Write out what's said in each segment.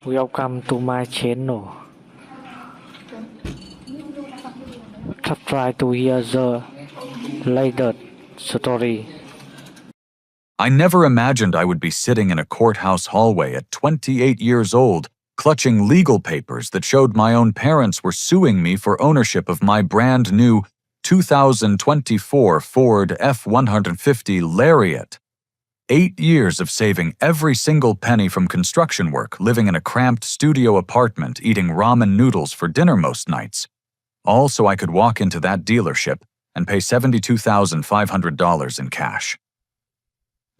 Welcome to my channel. Try to hear the latest story. I never imagined I would be sitting in a courthouse hallway at 28 years old, clutching legal papers that showed my own parents were suing me for ownership of my brand new 2024 Ford F-150 Lariat. 8 years of saving every single penny from construction work, living in a cramped studio apartment, eating ramen noodles for dinner most nights. All so I could walk into that dealership and pay $72,500 in cash.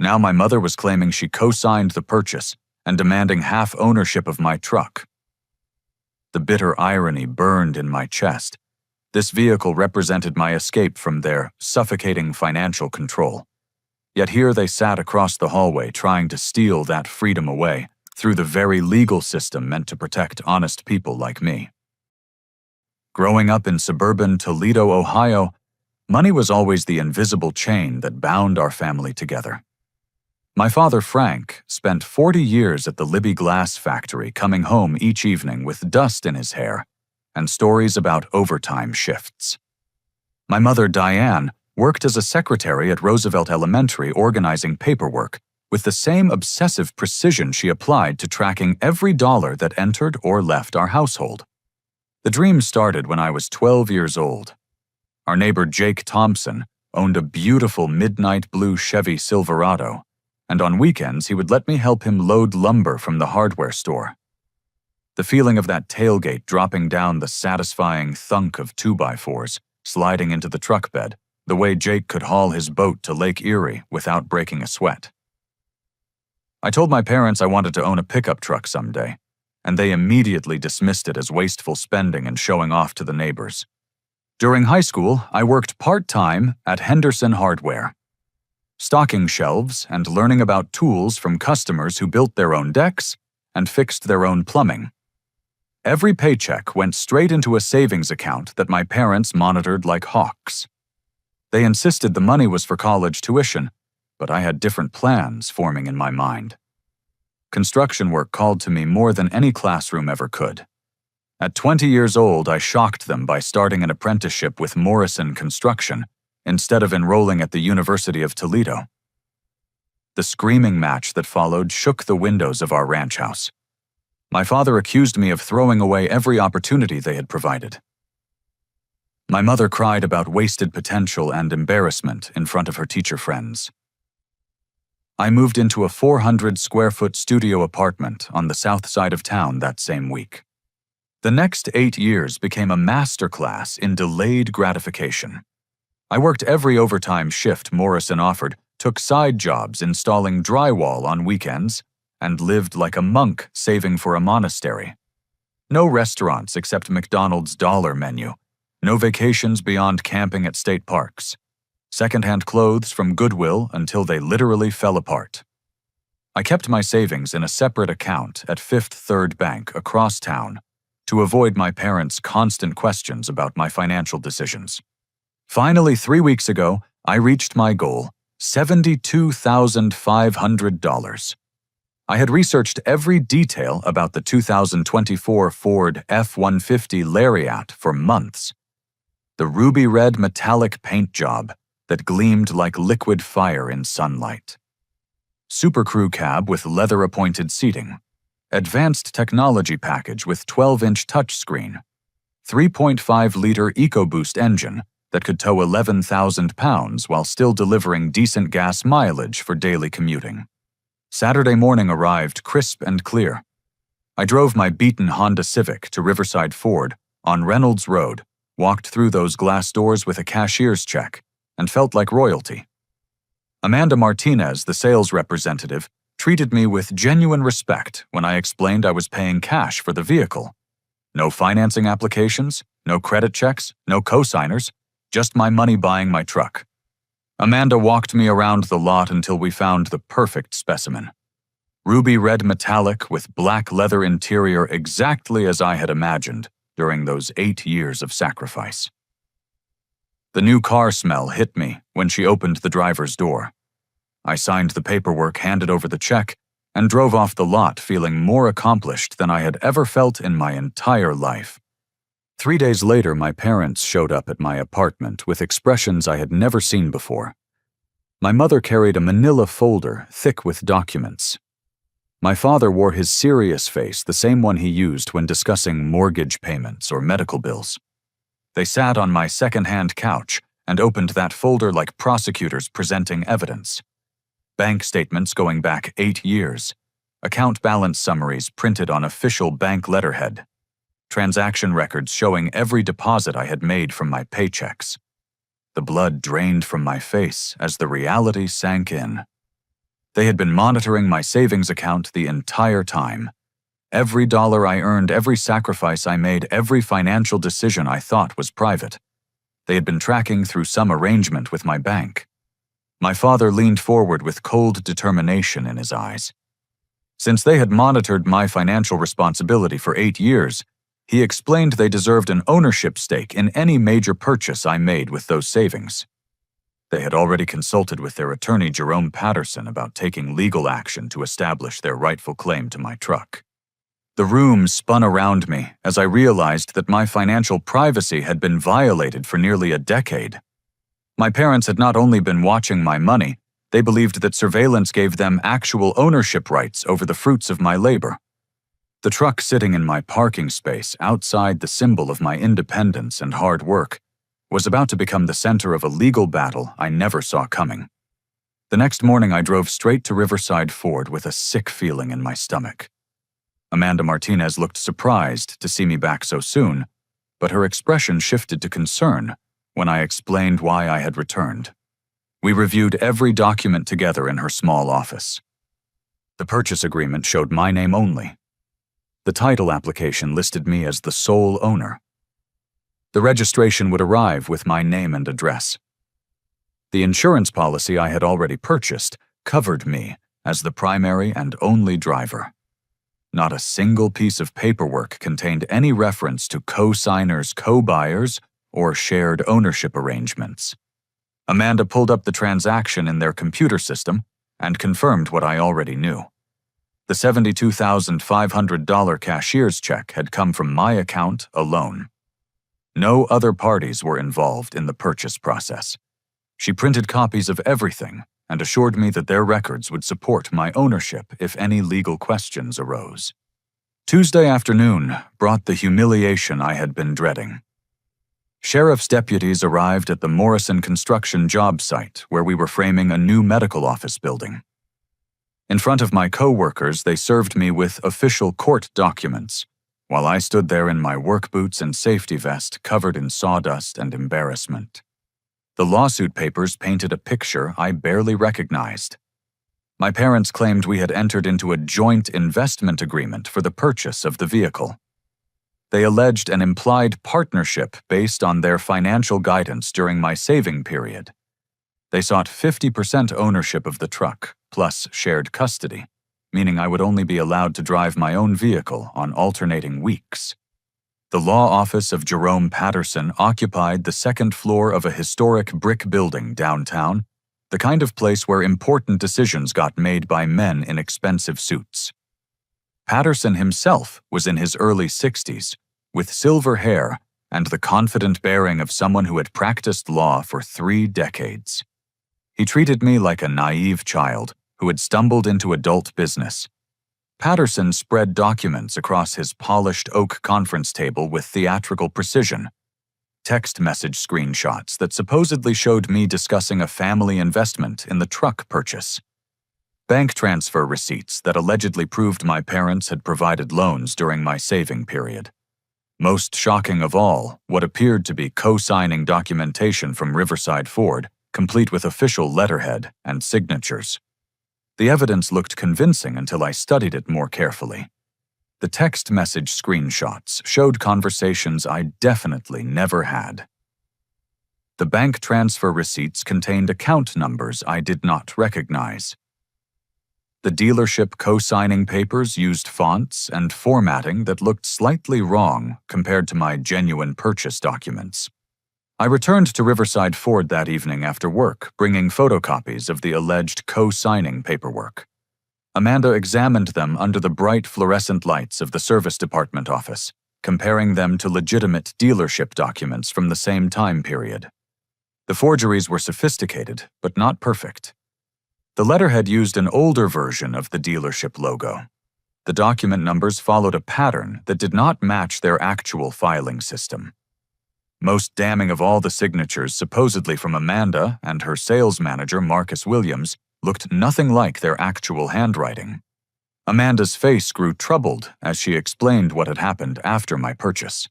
Now my mother was claiming she co-signed the purchase and demanding half ownership of my truck. The bitter irony burned in my chest. This vehicle represented my escape from their suffocating financial control. Yet here they sat across the hallway trying to steal that freedom away through the very legal system meant to protect honest people like me. Growing up in suburban Toledo, Ohio, money was always the invisible chain that bound our family together. My father, Frank, spent 40 years at the Libby glass factory, coming home each evening with dust in his hair and stories about overtime shifts. My mother, Diane, worked as a secretary at Roosevelt Elementary, organizing paperwork with the same obsessive precision she applied to tracking every dollar that entered or left our household. The dream started when I was 12 years old. Our neighbor Jake Thompson owned a beautiful midnight blue Chevy Silverado, and on weekends he would let me help him load lumber from the hardware store. The feeling of that tailgate dropping down, the satisfying thunk of 2x4s sliding into the truck bed, the way Jake could haul his boat to Lake Erie without breaking a sweat. I told my parents I wanted to own a pickup truck someday, and they immediately dismissed it as wasteful spending and showing off to the neighbors. During high school, I worked part-time at Henderson Hardware, stocking shelves and learning about tools from customers who built their own decks and fixed their own plumbing. Every paycheck went straight into a savings account that my parents monitored like hawks. They insisted the money was for college tuition, but I had different plans forming in my mind. Construction work called to me more than any classroom ever could. At 20 years old, I shocked them by starting an apprenticeship with Morrison Construction instead of enrolling at the University of Toledo. The screaming match that followed shook the windows of our ranch house. My father accused me of throwing away every opportunity they had provided. My mother cried about wasted potential and embarrassment in front of her teacher friends. I moved into a 400-square-foot studio apartment on the south side of town that same week. The next 8 years became a masterclass in delayed gratification. I worked every overtime shift Morrison offered, took side jobs installing drywall on weekends, and lived like a monk saving for a monastery. No restaurants except McDonald's dollar menu. No vacations beyond camping at state parks. Secondhand clothes from Goodwill until they literally fell apart. I kept my savings in a separate account at Fifth Third Bank across town to avoid my parents' constant questions about my financial decisions. Finally, 3 weeks ago, I reached my goal, $72,500. I had researched every detail about the 2024 Ford F-150 Lariat for months. The ruby red metallic paint job that gleamed like liquid fire in sunlight. Super crew cab with leather-appointed seating. Advanced technology package with 12-inch touchscreen. 3.5-liter EcoBoost engine that could tow 11,000 pounds while still delivering decent gas mileage for daily commuting. Saturday morning arrived crisp and clear. I drove my beaten Honda Civic to Riverside Ford on Reynolds Road, walked through those glass doors with a cashier's check, and felt like royalty. Amanda Martinez, the sales representative, treated me with genuine respect when I explained I was paying cash for the vehicle. No financing applications, no credit checks, no co-signers, just my money buying my truck. Amanda walked me around the lot until we found the perfect specimen. Ruby red metallic with black leather interior, exactly as I had imagined during those 8 years of sacrifice. The new car smell hit me when she opened the driver's door. I signed the paperwork, handed over the check, and drove off the lot feeling more accomplished than I had ever felt in my entire life. 3 days later, my parents showed up at my apartment with expressions I had never seen before. My mother carried a manila folder thick with documents. My father wore his serious face, the same one he used when discussing mortgage payments or medical bills. They sat on my second-hand couch and opened that folder like prosecutors presenting evidence. Bank statements going back 8 years, account balance summaries printed on official bank letterhead, transaction records showing every deposit I had made from my paychecks. The blood drained from my face as the reality sank in. They had been monitoring my savings account the entire time. Every dollar I earned, every sacrifice I made, every financial decision I thought was private. They had been tracking through some arrangement with my bank. My father leaned forward with cold determination in his eyes. Since they had monitored my financial responsibility for 8 years, he explained they deserved an ownership stake in any major purchase I made with those savings. They had already consulted with their attorney, Jerome Patterson, about taking legal action to establish their rightful claim to my truck. The room spun around me as I realized that my financial privacy had been violated for nearly a decade. My parents had not only been watching my money, they believed that surveillance gave them actual ownership rights over the fruits of my labor. The truck sitting in my parking space outside the symbol of my independence and hard work was about to become the center of a legal battle I never saw coming. The next morning I drove straight to Riverside Ford with a sick feeling in my stomach. Amanda Martinez looked surprised to see me back so soon, but her expression shifted to concern when I explained why I had returned. We reviewed every document together in her small office. The purchase agreement showed my name only. The title application listed me as the sole owner. The registration would arrive with my name and address. The insurance policy I had already purchased covered me as the primary and only driver. Not a single piece of paperwork contained any reference to co-signers, co-buyers, or shared ownership arrangements. Amanda pulled up the transaction in their computer system and confirmed what I already knew. The $72,500 cashier's check had come from my account alone. No other parties were involved in the purchase process. She printed copies of everything and assured me that their records would support my ownership if any legal questions arose. Tuesday afternoon brought the humiliation I had been dreading. Sheriff's deputies arrived at the Morrison construction job site where we were framing a new medical office building. In front of my co-workers, they served me with official court documents, while I stood there in my work boots and safety vest covered in sawdust and embarrassment. The lawsuit papers painted a picture I barely recognized. My parents claimed we had entered into a joint investment agreement for the purchase of the vehicle. They alleged an implied partnership based on their financial guidance during my saving period. They sought 50% ownership of the truck, plus shared custody, meaning I would only be allowed to drive my own vehicle on alternating weeks. The law office of Jerome Patterson occupied the second floor of a historic brick building downtown, the kind of place where important decisions got made by men in expensive suits. Patterson himself was in his early 60s, with silver hair and the confident bearing of someone who had practiced law for 3 decades. He treated me like a naive child who had stumbled into adult business. Patterson spread documents across his polished oak conference table with theatrical precision. Text message screenshots that supposedly showed me discussing a family investment in the truck purchase. Bank transfer receipts that allegedly proved my parents had provided loans during my saving period. Most shocking of all, what appeared to be co-signing documentation from Riverside Ford, complete with official letterhead and signatures. The evidence looked convincing until I studied it more carefully. The text message screenshots showed conversations I definitely never had. The bank transfer receipts contained account numbers I did not recognize. The dealership co-signing papers used fonts and formatting that looked slightly wrong compared to my genuine purchase documents. I returned to Riverside Ford that evening after work, bringing photocopies of the alleged co-signing paperwork. Amanda examined them under the bright fluorescent lights of the service department office, comparing them to legitimate dealership documents from the same time period. The forgeries were sophisticated, but not perfect. The letterhead used an older version of the dealership logo. The document numbers followed a pattern that did not match their actual filing system. Most damning of all, the signatures, supposedly from Amanda and her sales manager, Marcus Williams, looked nothing like their actual handwriting. Amanda's face grew troubled as she explained what had happened after my purchase.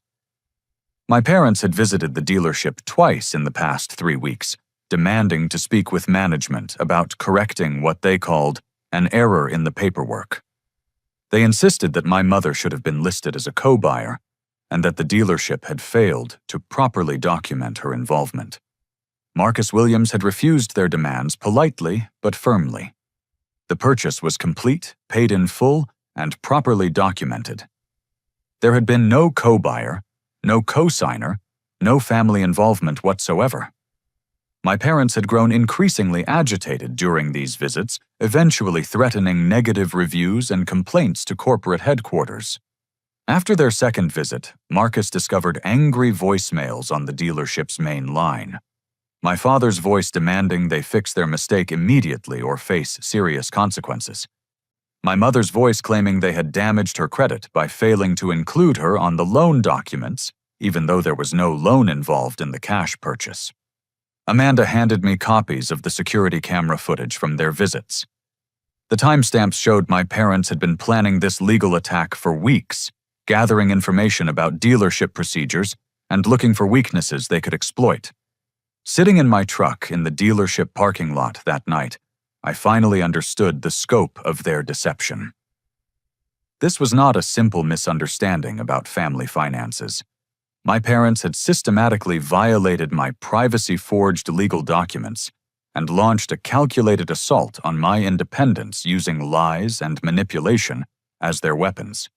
My parents had visited the dealership twice in the past 3 weeks, demanding to speak with management about correcting what they called an error in the paperwork. They insisted that my mother should have been listed as a co-buyer and that the dealership had failed to properly document her involvement. Marcus Williams had refused their demands politely but firmly. The purchase was complete, paid in full, and properly documented. There had been no co-buyer, no co-signer, no family involvement whatsoever. My parents had grown increasingly agitated during these visits, eventually threatening negative reviews and complaints to corporate headquarters. After their second visit, Marcus discovered angry voicemails on the dealership's main line. My father's voice demanding they fix their mistake immediately or face serious consequences. My mother's voice claiming they had damaged her credit by failing to include her on the loan documents, even though there was no loan involved in the cash purchase. Amanda handed me copies of the security camera footage from their visits. The timestamps showed my parents had been planning this legal attack for weeks, gathering information about dealership procedures and looking for weaknesses they could exploit. Sitting in my truck in the dealership parking lot that night, I finally understood the scope of their deception. This was not a simple misunderstanding about family finances. My parents had systematically violated my privacy-forged legal documents and launched a calculated assault on my independence using lies and manipulation as their weapons.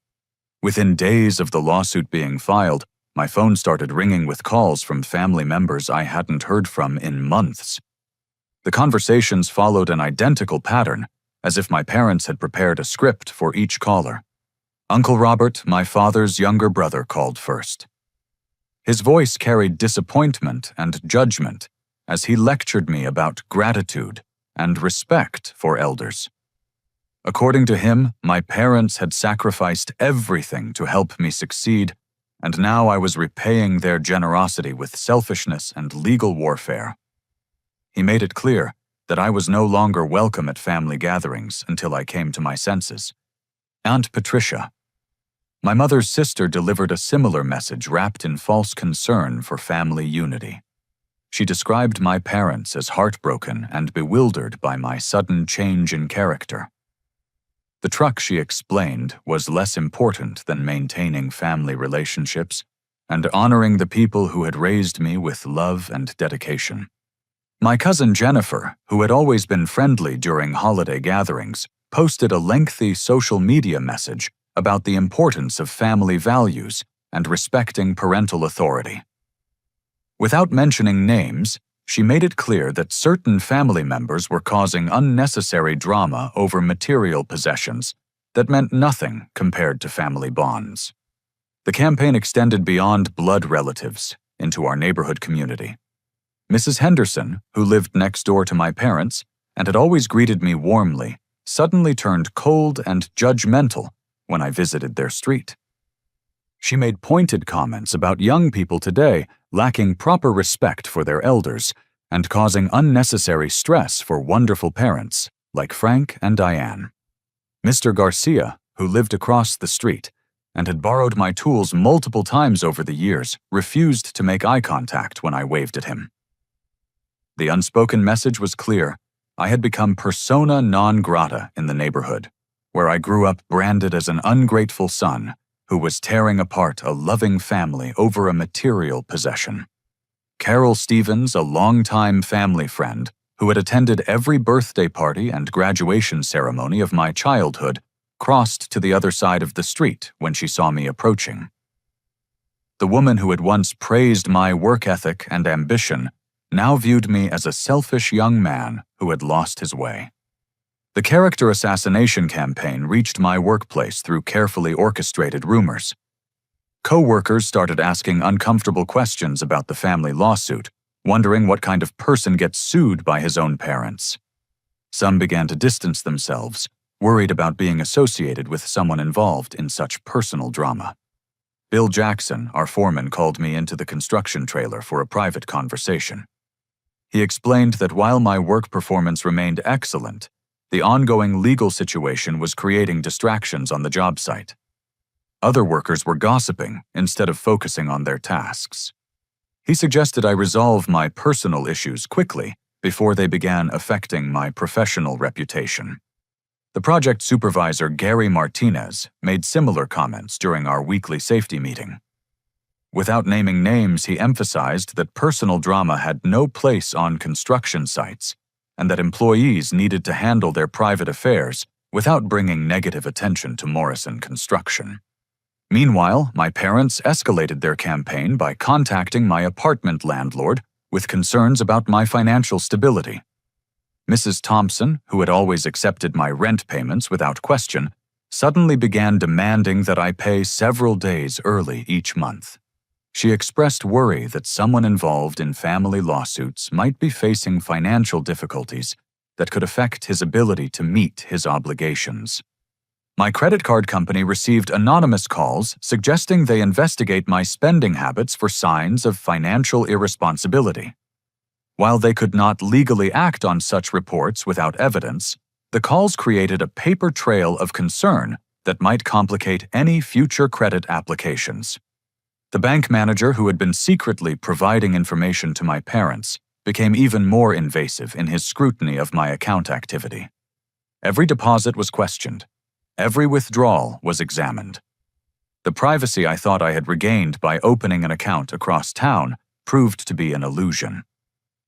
Within days of the lawsuit being filed, my phone started ringing with calls from family members I hadn't heard from in months. The conversations followed an identical pattern, as if my parents had prepared a script for each caller. Uncle Robert, my father's younger brother, called first. His voice carried disappointment and judgment as he lectured me about gratitude and respect for elders. According to him, my parents had sacrificed everything to help me succeed, and now I was repaying their generosity with selfishness and legal warfare. He made it clear that I was no longer welcome at family gatherings until I came to my senses. Aunt Patricia, my mother's sister, delivered a similar message wrapped in false concern for family unity. She described my parents as heartbroken and bewildered by my sudden change in character. The truck, she explained, was less important than maintaining family relationships and honoring the people who had raised me with love and dedication. My cousin Jennifer, who had always been friendly during holiday gatherings, posted a lengthy social media message about the importance of family values and respecting parental authority. Without mentioning names, she made it clear that certain family members were causing unnecessary drama over material possessions that meant nothing compared to family bonds. The campaign extended beyond blood relatives into our neighborhood community. Mrs. Henderson, who lived next door to my parents and had always greeted me warmly, suddenly turned cold and judgmental when I visited their street. She made pointed comments about young people today lacking proper respect for their elders and causing unnecessary stress for wonderful parents like Frank and Diane. Mr. Garcia, who lived across the street and had borrowed my tools multiple times over the years, refused to make eye contact when I waved at him. The unspoken message was clear. I had become persona non grata in the neighborhood, where I grew up branded as an ungrateful son who was tearing apart a loving family over a material possession. Carol Stevens, a longtime family friend who had attended every birthday party and graduation ceremony of my childhood, crossed to the other side of the street when she saw me approaching. The woman who had once praised my work ethic and ambition now viewed me as a selfish young man who had lost his way. The character assassination campaign reached my workplace through carefully orchestrated rumors. Co-workers started asking uncomfortable questions about the family lawsuit, wondering what kind of person gets sued by his own parents. Some began to distance themselves, worried about being associated with someone involved in such personal drama. Bill Jackson, our foreman, called me into the construction trailer for a private conversation. He explained that while my work performance remained excellent, the ongoing legal situation was creating distractions on the job site. Other workers were gossiping instead of focusing on their tasks. He suggested I resolve my personal issues quickly before they began affecting my professional reputation. The project supervisor, Gary Martinez, made similar comments during our weekly safety meeting. Without naming names, he emphasized that personal drama had no place on construction sites and that employees needed to handle their private affairs without bringing negative attention to Morrison Construction. Meanwhile, my parents escalated their campaign by contacting my apartment landlord with concerns about my financial stability. Mrs. Thompson, who had always accepted my rent payments without question, suddenly began demanding that I pay several days early each month. She expressed worry that someone involved in family lawsuits might be facing financial difficulties that could affect his ability to meet his obligations. My credit card company received anonymous calls suggesting they investigate my spending habits for signs of financial irresponsibility. While they could not legally act on such reports without evidence, the calls created a paper trail of concern that might complicate any future credit applications. The bank manager, who had been secretly providing information to my parents, became even more invasive in his scrutiny of my account activity. Every deposit was questioned. Every withdrawal was examined. The privacy I thought I had regained by opening an account across town proved to be an illusion.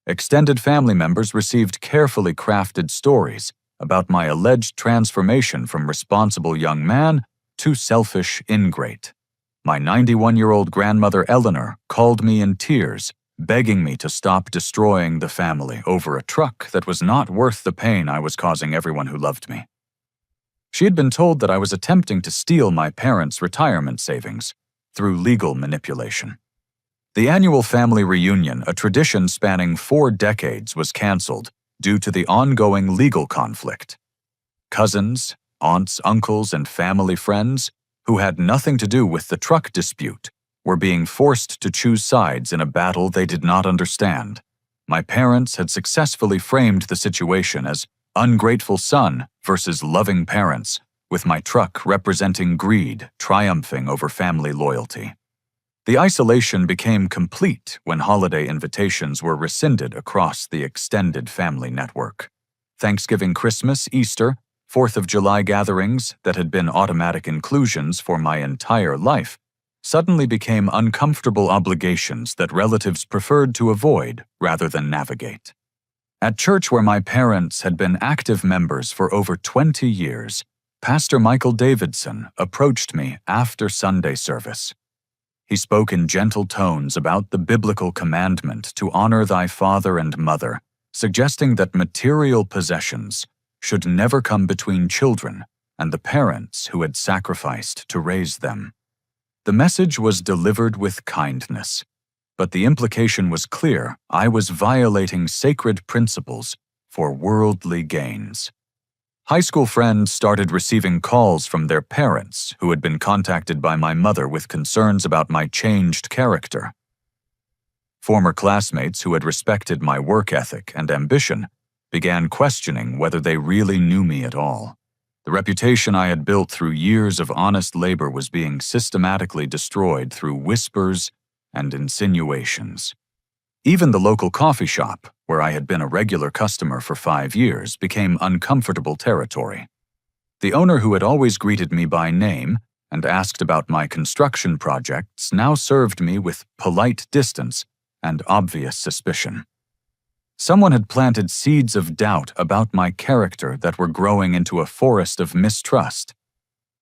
Extended family members received carefully crafted stories about my alleged transformation from responsible young man to selfish ingrate. My 91-year-old grandmother Eleanor called me in tears, begging me to stop destroying the family over a truck that was not worth the pain I was causing everyone who loved me. She had been told that I was attempting to steal my parents' retirement savings through legal manipulation. The annual family reunion, a tradition spanning 4 decades, was canceled due to the ongoing legal conflict. Cousins, aunts, uncles, and family friends, who had nothing to do with the truck dispute, were being forced to choose sides in a battle they did not understand. My parents had successfully framed the situation as ungrateful son versus loving parents, with my truck representing greed triumphing over family loyalty. The isolation became complete when holiday invitations were rescinded across the extended family network. Thanksgiving, Christmas, Easter, 4th of July gatherings that had been automatic inclusions for my entire life suddenly became uncomfortable obligations that relatives preferred to avoid rather than navigate. At church, where my parents had been active members for over 20 years, Pastor Michael Davidson approached me after Sunday service. He spoke in gentle tones about the biblical commandment to honor thy father and mother, suggesting that material possessions should never come between children and the parents who had sacrificed to raise them. The message was delivered with kindness, but the implication was clear: I was violating sacred principles for worldly gains. High school friends started receiving calls from their parents who had been contacted by my mother with concerns about my changed character. Former classmates who had respected my work ethic and ambition began questioning whether they really knew me at all. The reputation I had built through years of honest labor was being systematically destroyed through whispers and insinuations. Even the local coffee shop, where I had been a regular customer for 5 years, became uncomfortable territory. The owner, who had always greeted me by name and asked about my construction projects, now served me with polite distance and obvious suspicion. Someone had planted seeds of doubt about my character that were growing into a forest of mistrust.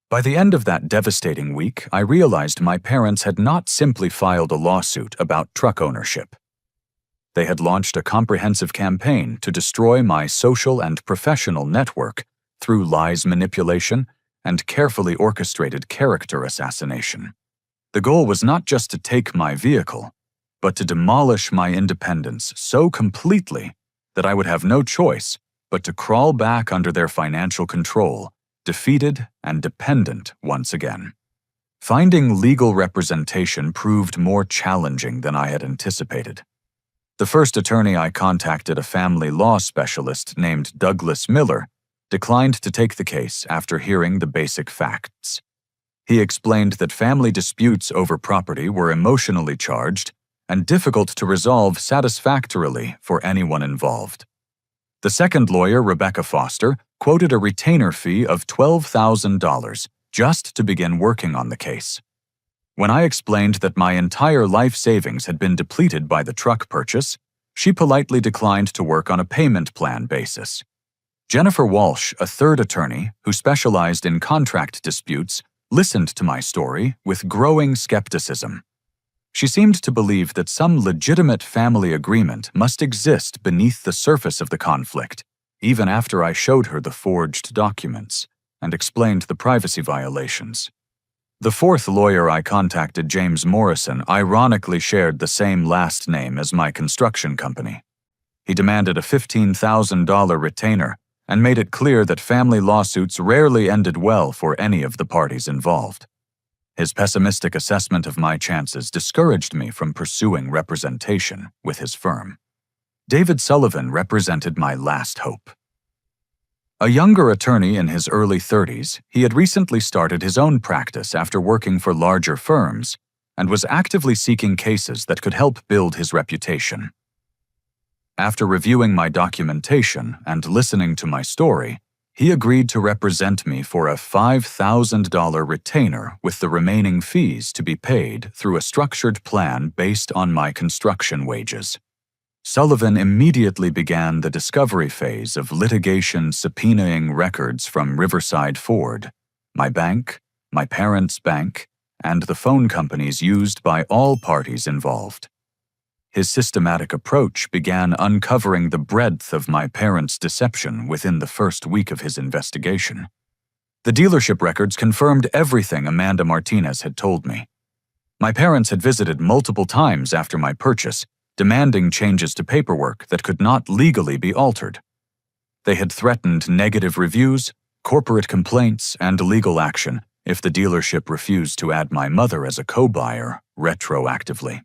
By the end of that devastating week, I realized my parents had not simply filed a lawsuit about truck ownership. They had launched a comprehensive campaign to destroy my social and professional network through lies manipulation and carefully orchestrated character assassination. The goal was not just to take my vehicle, but to demolish my independence so completely that I would have no choice but to crawl back under their financial control, defeated and dependent once again. Finding legal representation proved more challenging than I had anticipated. The first attorney I contacted, a family law specialist named Douglas Miller, declined to take the case after hearing the basic facts. He explained that family disputes over property were emotionally charged and difficult to resolve satisfactorily for anyone involved. The second lawyer, Rebecca Foster, quoted a retainer fee of $12,000 just to begin working on the case. When I explained that my entire life savings had been depleted by the truck purchase, she politely declined to work on a payment plan basis. Jennifer Walsh, a third attorney who specialized in contract disputes, listened to my story with growing skepticism. She seemed to believe that some legitimate family agreement must exist beneath the surface of the conflict, even after I showed her the forged documents and explained the privacy violations. The fourth lawyer I contacted, James Morrison, ironically shared the same last name as my construction company. He demanded a $15,000 retainer and made it clear that family lawsuits rarely ended well for any of the parties involved. His pessimistic assessment of my chances discouraged me from pursuing representation with his firm. David Sullivan represented my last hope. A younger attorney in his early 30s, he had recently started his own practice after working for larger firms and was actively seeking cases that could help build his reputation. After reviewing my documentation and listening to my story, he agreed to represent me for a $5,000 retainer with the remaining fees to be paid through a structured plan based on my construction wages. Sullivan immediately began the discovery phase of litigation subpoenaing records from Riverside Ford, my bank, my parents' bank, and the phone companies used by all parties involved. His systematic approach began uncovering the breadth of my parents' deception within the first week of his investigation. The dealership records confirmed everything Amanda Martinez had told me. My parents had visited multiple times after my purchase, demanding changes to paperwork that could not legally be altered. They had threatened negative reviews, corporate complaints, and legal action if the dealership refused to add my mother as a co-buyer retroactively.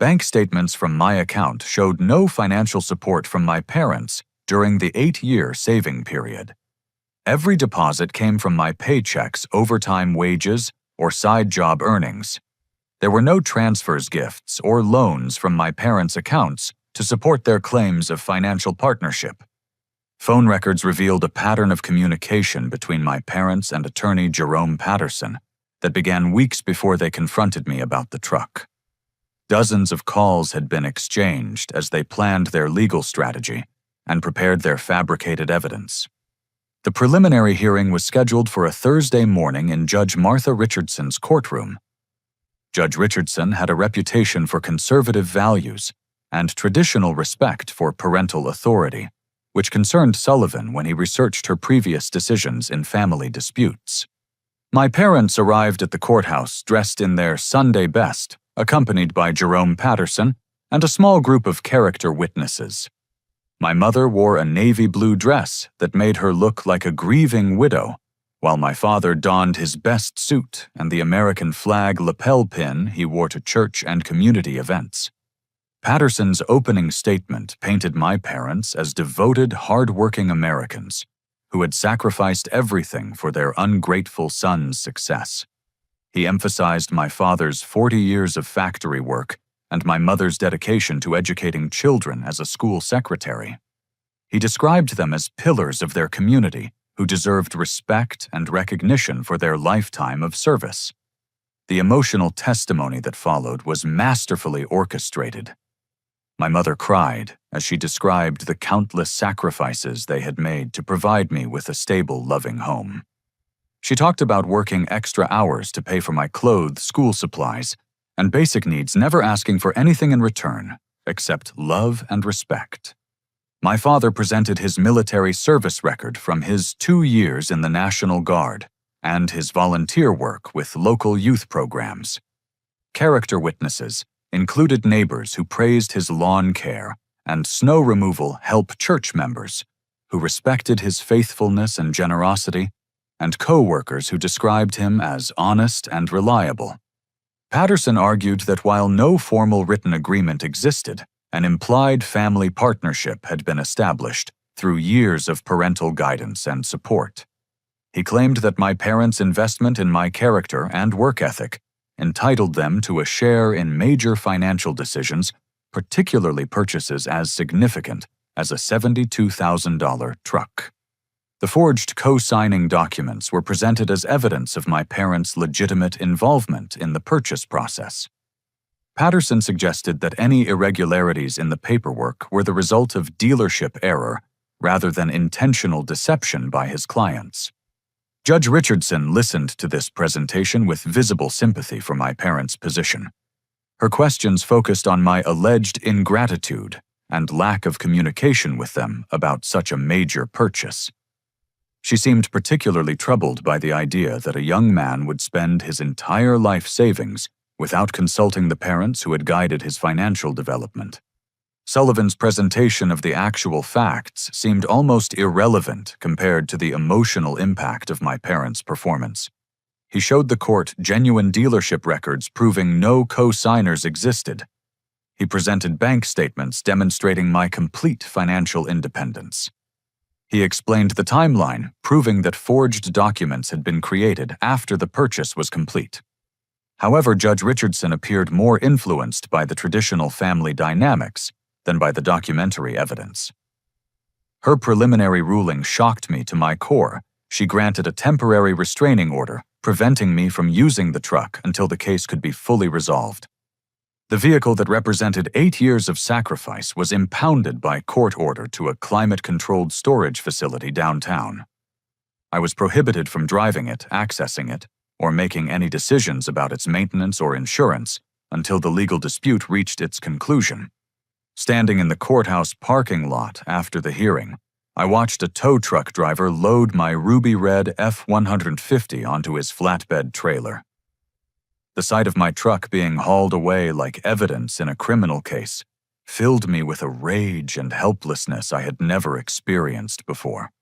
Bank statements from my account showed no financial support from my parents during the 8-year saving period. Every deposit came from my paychecks, overtime wages, or side job earnings. There were no transfers, gifts, or loans from my parents' accounts to support their claims of financial partnership. Phone records revealed a pattern of communication between my parents and attorney Jerome Patterson that began weeks before they confronted me about the truck. Dozens of calls had been exchanged as they planned their legal strategy and prepared their fabricated evidence. The preliminary hearing was scheduled for a Thursday morning in Judge Martha Richardson's courtroom. Judge Richardson had a reputation for conservative values and traditional respect for parental authority, which concerned Sullivan when he researched her previous decisions in family disputes. My parents arrived at the courthouse dressed in their Sunday best, accompanied by Jerome Patterson and a small group of character witnesses. My mother wore a navy blue dress that made her look like a grieving widow, while my father donned his best suit and the American flag lapel pin he wore to church and community events. Patterson's opening statement painted my parents as devoted, hard-working Americans who had sacrificed everything for their ungrateful son's success. He emphasized my father's 40 years of factory work and my mother's dedication to educating children as a school secretary. He described them as pillars of their community who deserved respect and recognition for their lifetime of service. The emotional testimony that followed was masterfully orchestrated. My mother cried as she described the countless sacrifices they had made to provide me with a stable, loving home. She talked about working extra hours to pay for my clothes, school supplies, and basic needs, never asking for anything in return except love and respect. My father presented his military service record from his 2 years in the National Guard and his volunteer work with local youth programs. Character witnesses included neighbors who praised his lawn care and snow removal help church members who respected his faithfulness and generosity, and co-workers who described him as honest and reliable. Patterson argued that while no formal written agreement existed, an implied family partnership had been established through years of parental guidance and support. He claimed that my parents' investment in my character and work ethic entitled them to a share in major financial decisions, particularly purchases as significant as a $72,000 truck. The forged co-signing documents were presented as evidence of my parents' legitimate involvement in the purchase process. Patterson suggested that any irregularities in the paperwork were the result of dealership error rather than intentional deception by his clients. Judge Richardson listened to this presentation with visible sympathy for my parents' position. Her questions focused on my alleged ingratitude and lack of communication with them about such a major purchase. She seemed particularly troubled by the idea that a young man would spend his entire life savings without consulting the parents who had guided his financial development. Sullivan's presentation of the actual facts seemed almost irrelevant compared to the emotional impact of my parents' performance. He showed the court genuine dealership records proving no co-signers existed. He presented bank statements demonstrating my complete financial independence. He explained the timeline, proving that forged documents had been created after the purchase was complete. However, Judge Richardson appeared more influenced by the traditional family dynamics than by the documentary evidence. Her preliminary ruling shocked me to my core. She granted a temporary restraining order, preventing me from using the truck until the case could be fully resolved. The vehicle that represented 8 years of sacrifice was impounded by court order to a climate-controlled storage facility downtown. I was prohibited from driving it, accessing it, or making any decisions about its maintenance or insurance until the legal dispute reached its conclusion. Standing in the courthouse parking lot after the hearing, I watched a tow truck driver load my ruby red F-150 onto his flatbed trailer. The sight of my truck being hauled away like evidence in a criminal case filled me with a rage and helplessness I had never experienced before.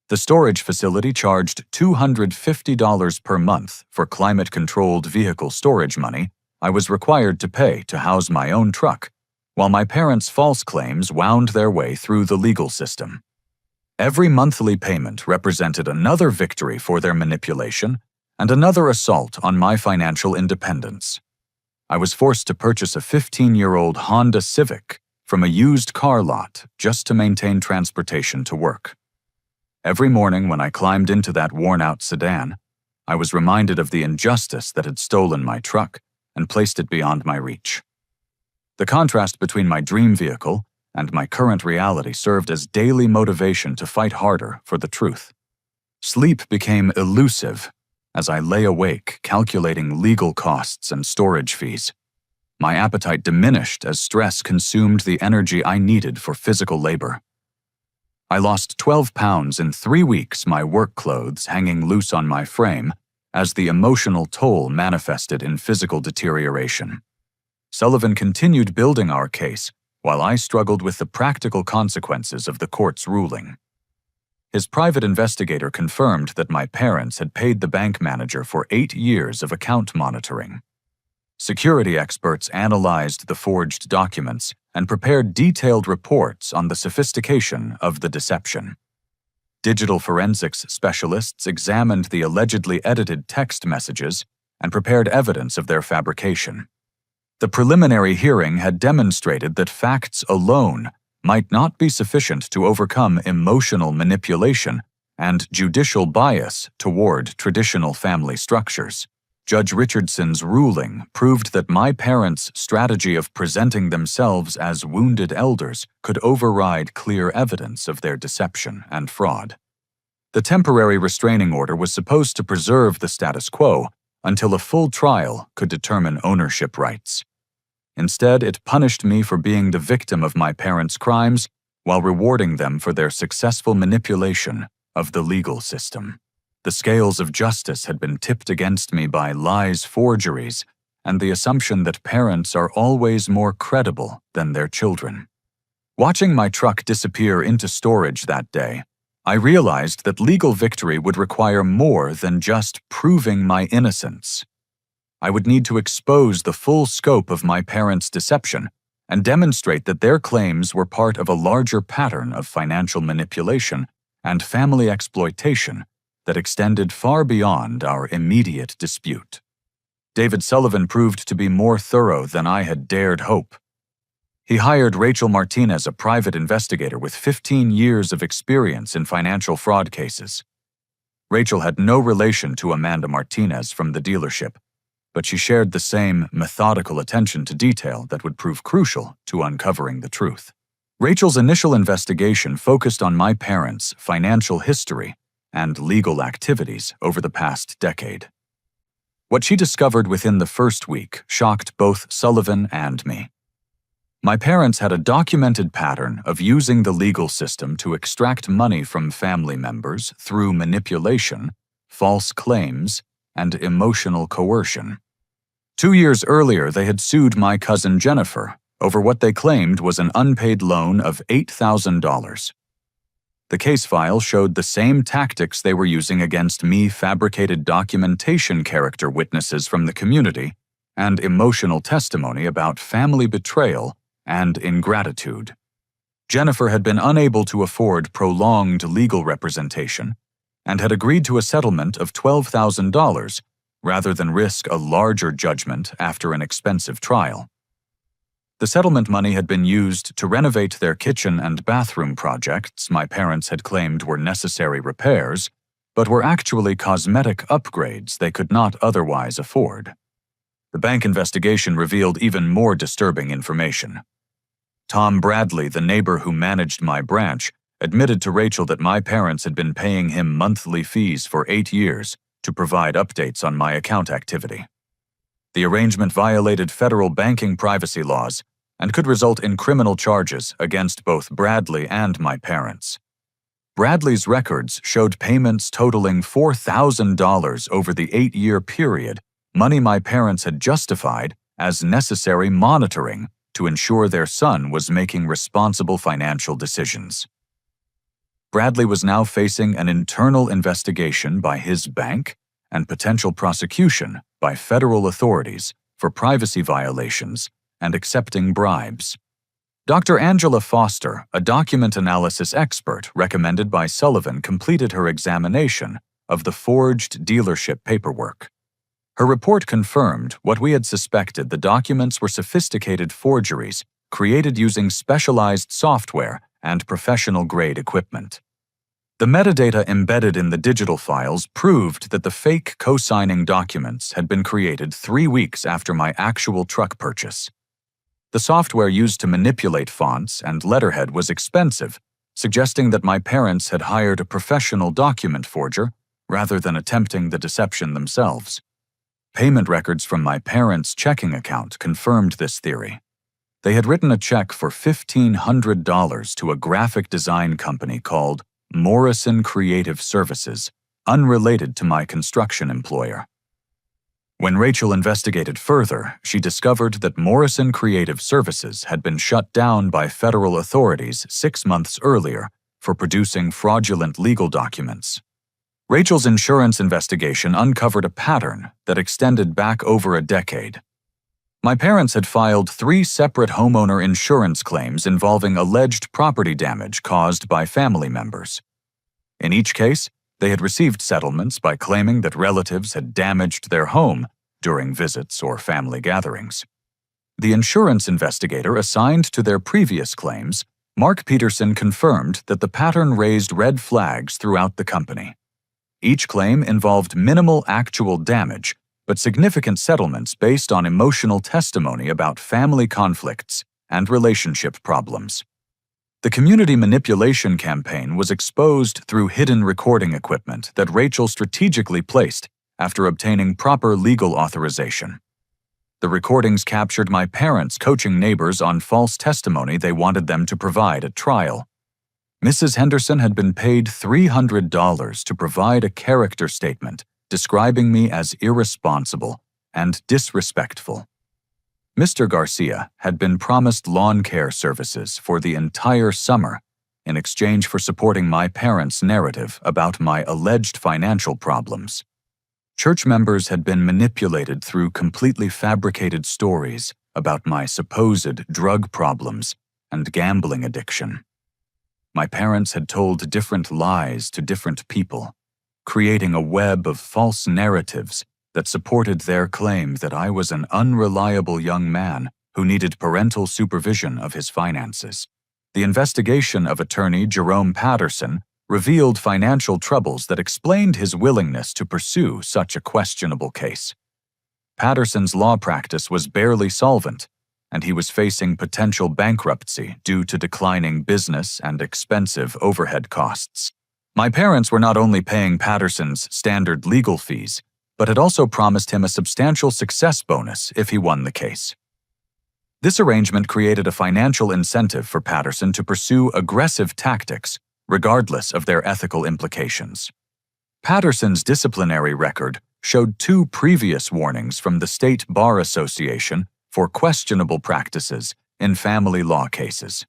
The storage facility charged $250 per month for climate-controlled vehicle storage money I was required to pay to house my own truck, while my parents' false claims wound their way through the legal system. Every monthly payment represented another victory for their manipulation and another assault on my financial independence. I was forced to purchase a 15-year-old Honda Civic from a used car lot just to maintain transportation to work. Every morning when I climbed into that worn-out sedan, I was reminded of the injustice that had stolen my truck and placed it beyond my reach. The contrast between my dream vehicle and my current reality served as daily motivation to fight harder for the truth. Sleep became elusive as I lay awake calculating legal costs and storage fees. My appetite diminished as stress consumed the energy I needed for physical labor. I lost 12 pounds in 3 weeks, my work clothes hanging loose on my frame, as the emotional toll manifested in physical deterioration. Sullivan continued building our case while I struggled with the practical consequences of the court's ruling. His private investigator confirmed that my parents had paid the bank manager for 8 years of account monitoring. Security experts analyzed the forged documents and prepared detailed reports on the sophistication of the deception. Digital forensics specialists examined the allegedly edited text messages and prepared evidence of their fabrication. The preliminary hearing had demonstrated that facts alone might not be sufficient to overcome emotional manipulation and judicial bias toward traditional family structures. Judge Richardson's ruling proved that my parents' strategy of presenting themselves as wounded elders could override clear evidence of their deception and fraud. The temporary restraining order was supposed to preserve the status quo until a full trial could determine ownership rights. Instead, it punished me for being the victim of my parents' crimes while rewarding them for their successful manipulation of the legal system. The scales of justice had been tipped against me by lies, forgeries, and the assumption that parents are always more credible than their children. Watching my truck disappear into storage that day, I realized that legal victory would require more than just proving my innocence. I would need to expose the full scope of my parents' deception and demonstrate that their claims were part of a larger pattern of financial manipulation and family exploitation that extended far beyond our immediate dispute. David Sullivan proved to be more thorough than I had dared hope. He hired Rachel Martinez, a private investigator with 15 years of experience in financial fraud cases. Rachel had no relation to Amanda Martinez from the dealership, but she shared the same methodical attention to detail that would prove crucial to uncovering the truth. Rachel's initial investigation focused on my parents' financial history and legal activities over the past decade. What she discovered within the first week shocked both Sullivan and me. My parents had a documented pattern of using the legal system to extract money from family members through manipulation, false claims, and emotional coercion. 2 years earlier, they had sued my cousin Jennifer over what they claimed was an unpaid loan of $8,000. The case file showed the same tactics they were using against me: fabricated documentation, character witnesses from the community, and emotional testimony about family betrayal and ingratitude. Jennifer had been unable to afford prolonged legal representation and had agreed to a settlement of $12,000 rather than risk a larger judgment after an expensive trial. The settlement money had been used to renovate their kitchen and bathroom projects my parents had claimed were necessary repairs, but were actually cosmetic upgrades they could not otherwise afford. The bank investigation revealed even more disturbing information. Tom Bradley, the neighbor who managed my branch, admitted to Rachel that my parents had been paying him monthly fees for 8 years to provide updates on my account activity. The arrangement violated federal banking privacy laws and could result in criminal charges against both Bradley and my parents. Bradley's records showed payments totaling $4,000 over the 8-year period, money my parents had justified as necessary monitoring to ensure their son was making responsible financial decisions. Bradley was now facing an internal investigation by his bank and potential prosecution by federal authorities for privacy violations and accepting bribes. Dr. Angela Foster, a document analysis expert recommended by Sullivan, completed her examination of the forged dealership paperwork. Her report confirmed what we had suspected: the documents were sophisticated forgeries created using specialized software and professional-grade equipment. The metadata embedded in the digital files proved that the fake co-signing documents had been created 3 weeks after my actual truck purchase. The software used to manipulate fonts and letterhead was expensive, suggesting that my parents had hired a professional document forger rather than attempting the deception themselves. Payment records from my parents' checking account confirmed this theory. They had written a check for $1,500 to a graphic design company called Morrison Creative Services, unrelated to my construction employer. When Rachel investigated further, she discovered that Morrison Creative Services had been shut down by federal authorities 6 months earlier for producing fraudulent legal documents. Rachel's insurance investigation uncovered a pattern that extended back over a decade. My parents had filed 3 separate homeowner insurance claims involving alleged property damage caused by family members. In each case, they had received settlements by claiming that relatives had damaged their home during visits or family gatherings. The insurance investigator assigned to their previous claims, Mark Peterson, confirmed that the pattern raised red flags throughout the company. Each claim involved minimal actual damage, but significant settlements based on emotional testimony about family conflicts and relationship problems. The community manipulation campaign was exposed through hidden recording equipment that Rachel strategically placed after obtaining proper legal authorization. The recordings captured my parents coaching neighbors on false testimony they wanted them to provide at trial. Mrs. Henderson had been paid $300 to provide a character statement describing me as irresponsible and disrespectful. Mr. Garcia had been promised lawn care services for the entire summer in exchange for supporting my parents' narrative about my alleged financial problems. Church members had been manipulated through completely fabricated stories about my supposed drug problems and gambling addiction. My parents had told different lies to different people, creating a web of false narratives that supported their claim that I was an unreliable young man who needed parental supervision of his finances. The investigation of attorney Jerome Patterson revealed financial troubles that explained his willingness to pursue such a questionable case. Patterson's law practice was barely solvent, and he was facing potential bankruptcy due to declining business and expensive overhead costs. My parents were not only paying Patterson's standard legal fees, but had also promised him a substantial success bonus if he won the case. This arrangement created a financial incentive for Patterson to pursue aggressive tactics, regardless of their ethical implications. Patterson's disciplinary record showed 2 previous warnings from the State Bar Association for questionable practices in family law cases.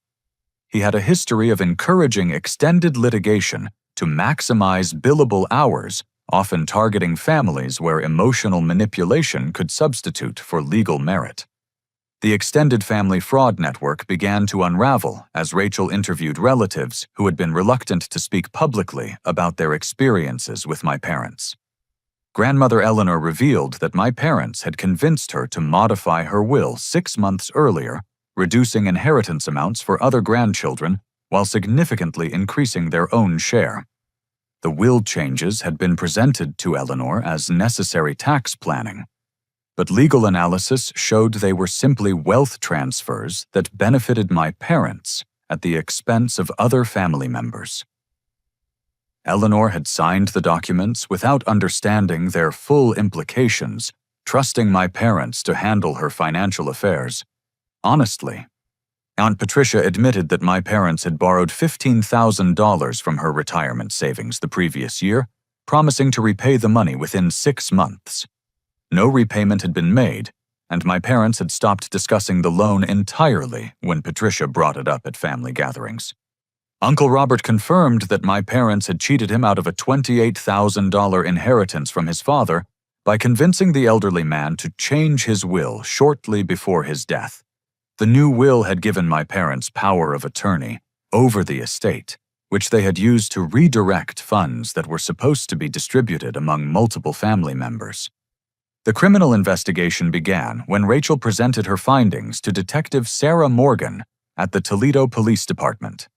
He had a history of encouraging extended litigation to maximize billable hours, often targeting families where emotional manipulation could substitute for legal merit. The extended family fraud network began to unravel as Rachel interviewed relatives who had been reluctant to speak publicly about their experiences with my parents. Grandmother Eleanor revealed that my parents had convinced her to modify her will 6 months earlier, reducing inheritance amounts for other grandchildren while significantly increasing their own share. The will changes had been presented to Eleanor as necessary tax planning, but legal analysis showed they were simply wealth transfers that benefited my parents at the expense of other family members. Eleanor had signed the documents without understanding their full implications, trusting my parents to handle her financial affairs. Honestly, Aunt Patricia admitted that my parents had borrowed $15,000 from her retirement savings the previous year, promising to repay the money within 6 months. No repayment had been made, and my parents had stopped discussing the loan entirely when Patricia brought it up at family gatherings. Uncle Robert confirmed that my parents had cheated him out of a $28,000 inheritance from his father by convincing the elderly man to change his will shortly before his death. The new will had given my parents power of attorney over the estate, which they had used to redirect funds that were supposed to be distributed among multiple family members. The criminal investigation began when Rachel presented her findings to Detective Sarah Morgan at the Toledo Police Department.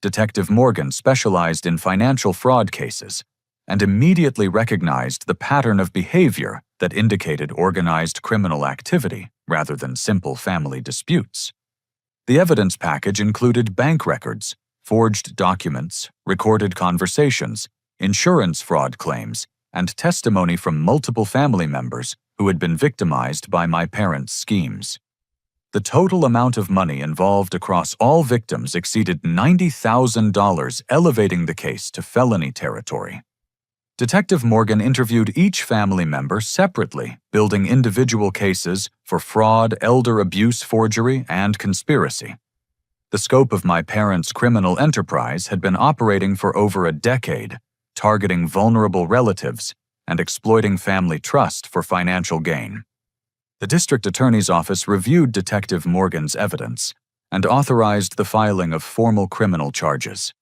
Detective Morgan specialized in financial fraud cases and immediately recognized the pattern of behavior that indicated organized criminal activity rather than simple family disputes. The evidence package included bank records, forged documents, recorded conversations, insurance fraud claims, and testimony from multiple family members who had been victimized by my parents' schemes. The total amount of money involved across all victims exceeded $90,000, elevating the case to felony territory. Detective Morgan interviewed each family member separately, building individual cases for fraud, elder abuse, forgery, and conspiracy. The scope of my parents' criminal enterprise had been operating for over a decade, targeting vulnerable relatives and exploiting family trust for financial gain. The district attorney's office reviewed Detective Morgan's evidence and authorized the filing of formal criminal charges.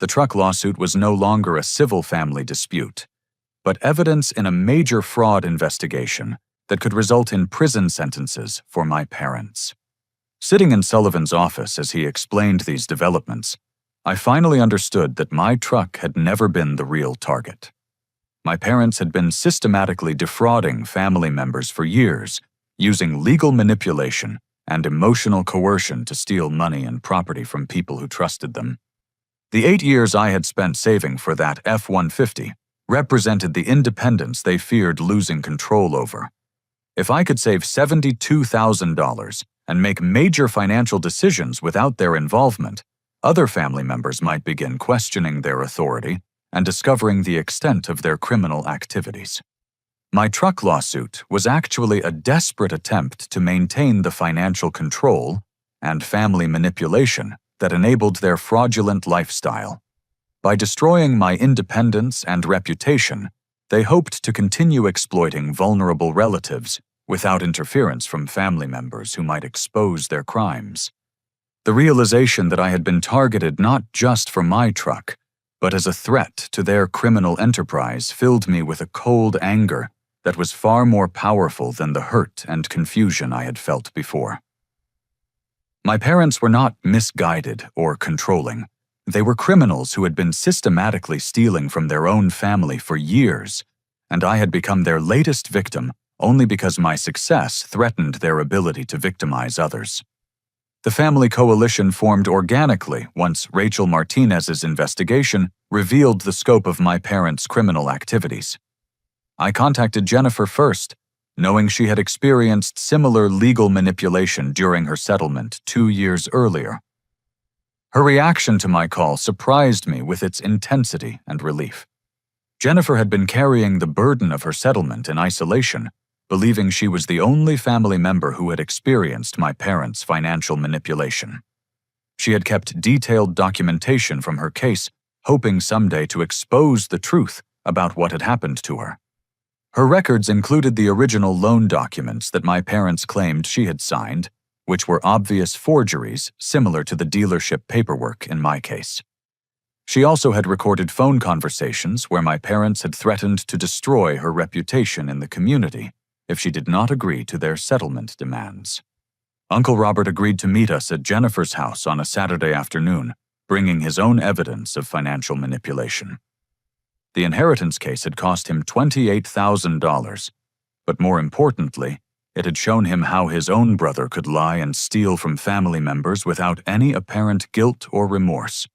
The truck lawsuit was no longer a civil family dispute, but evidence in a major fraud investigation that could result in prison sentences for my parents. Sitting in Sullivan's office as he explained these developments, I finally understood that my truck had never been the real target. My parents had been systematically defrauding family members for years, using legal manipulation and emotional coercion to steal money and property from people who trusted them. The 8 years I had spent saving for that F-150 represented the independence they feared losing control over. If I could save $72,000 and make major financial decisions without their involvement, other family members might begin questioning their authority and discovering the extent of their criminal activities. My truck lawsuit was actually a desperate attempt to maintain the financial control and family manipulation that enabled their fraudulent lifestyle. By destroying my independence and reputation, they hoped to continue exploiting vulnerable relatives without interference from family members who might expose their crimes. The realization that I had been targeted not just for my truck, but as a threat to their criminal enterprise filled me with a cold anger that was far more powerful than the hurt and confusion I had felt before. My parents were not misguided or controlling. They were criminals who had been systematically stealing from their own family for years, and I had become their latest victim only because my success threatened their ability to victimize others. The family coalition formed organically once Rachel Martinez's investigation revealed the scope of my parents' criminal activities. I contacted Jennifer first, knowing she had experienced similar legal manipulation during her settlement 2 years earlier. Her reaction to my call surprised me with its intensity and relief. Jennifer had been carrying the burden of her settlement in isolation, believing she was the only family member who had experienced my parents' financial manipulation. She had kept detailed documentation from her case, hoping someday to expose the truth about what had happened to her. Her records included the original loan documents that my parents claimed she had signed, which were obvious forgeries similar to the dealership paperwork in my case. She also had recorded phone conversations where my parents had threatened to destroy her reputation in the community if she did not agree to their settlement demands. Uncle Robert agreed to meet us at Jennifer's house on a Saturday afternoon, bringing his own evidence of financial manipulation. The inheritance case had cost him $28,000, but more importantly, it had shown him how his own brother could lie and steal from family members without any apparent guilt or remorse.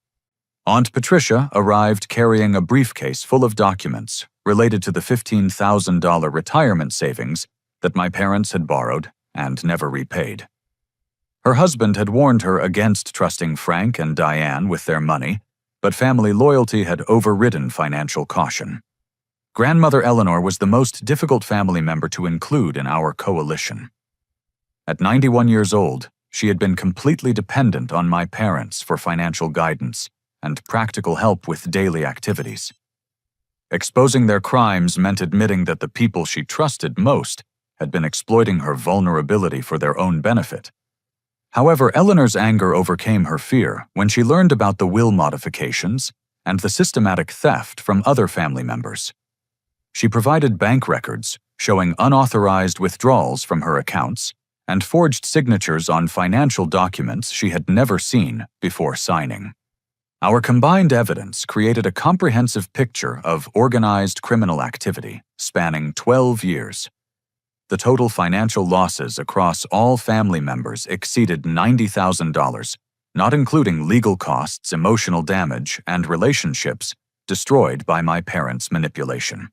Aunt Patricia arrived carrying a briefcase full of documents related to the $15,000 retirement savings that my parents had borrowed and never repaid. Her husband had warned her against trusting Frank and Diane with their money, but family loyalty had overridden financial caution. Grandmother Eleanor was the most difficult family member to include in our coalition. At 91 years old, she had been completely dependent on my parents for financial guidance and practical help with daily activities. Exposing their crimes meant admitting that the people she trusted most had been exploiting her vulnerability for their own benefit. However, Eleanor's anger overcame her fear when she learned about the will modifications and the systematic theft from other family members. She provided bank records showing unauthorized withdrawals from her accounts and forged signatures on financial documents she had never seen before signing. Our combined evidence created a comprehensive picture of organized criminal activity spanning 12 years. The total financial losses across all family members exceeded $90,000, not including legal costs, emotional damage, and relationships destroyed by my parents' manipulation.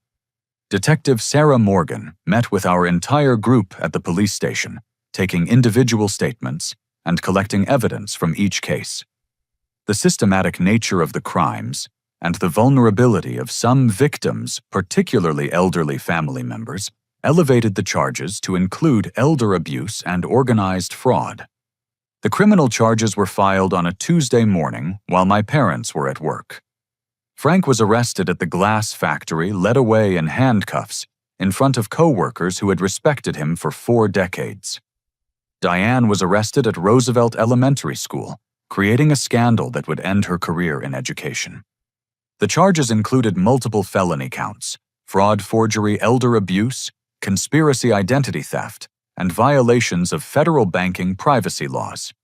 Detective Sarah Morgan met with our entire group at the police station, taking individual statements and collecting evidence from each case. The systematic nature of the crimes and the vulnerability of some victims, particularly elderly family members, elevated the charges to include elder abuse and organized fraud. The criminal charges were filed on a Tuesday morning while my parents were at work. Frank was arrested at the glass factory, led away in handcuffs, in front of co-workers who had respected him for 4 decades. Diane was arrested at Roosevelt Elementary School, creating a scandal that would end her career in education. The charges included multiple felony counts: fraud, forgery, elder abuse, conspiracy identity theft, and violations of federal banking privacy laws.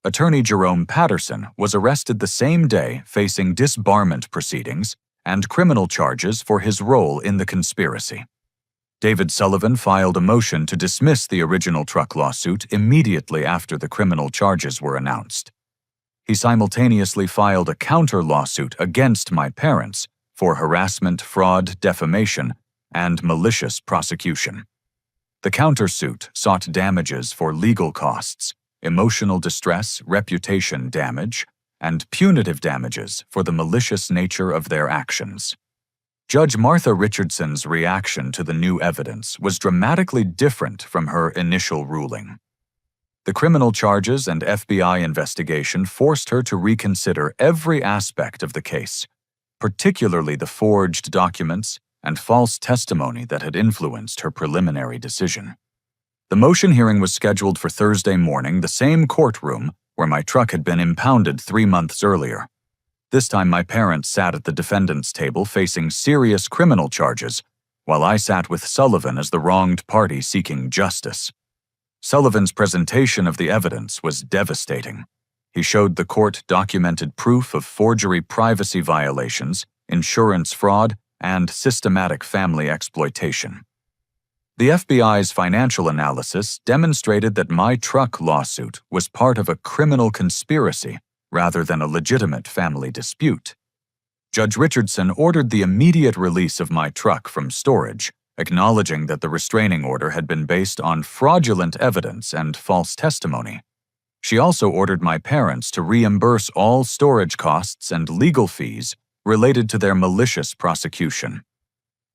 Attorney Jerome Patterson was arrested the same day facing disbarment proceedings and criminal charges for his role in the conspiracy. David Sullivan filed a motion to dismiss the original truck lawsuit immediately after the criminal charges were announced. He simultaneously filed a counter-lawsuit against my parents for harassment, fraud, defamation, and malicious prosecution. The countersuit sought damages for legal costs, emotional distress, reputation damage, and punitive damages for the malicious nature of their actions. Judge Martha Richardson's reaction to the new evidence was dramatically different from her initial ruling. The criminal charges and FBI investigation forced her to reconsider every aspect of the case, particularly the forged documents and false testimony that had influenced her preliminary decision. The motion hearing was scheduled for Thursday morning, the same courtroom where my truck had been impounded 3 months earlier. This time my parents sat at the defendant's table facing serious criminal charges, while I sat with Sullivan as the wronged party seeking justice. Sullivan's presentation of the evidence was devastating. He showed the court documented proof of forgery privacy violations, insurance fraud, and systematic family exploitation. The FBI's financial analysis demonstrated that my truck lawsuit was part of a criminal conspiracy rather than a legitimate family dispute. Judge Richardson ordered the immediate release of my truck from storage, acknowledging that the restraining order had been based on fraudulent evidence and false testimony. She also ordered my parents to reimburse all storage costs and legal fees related to their malicious prosecution.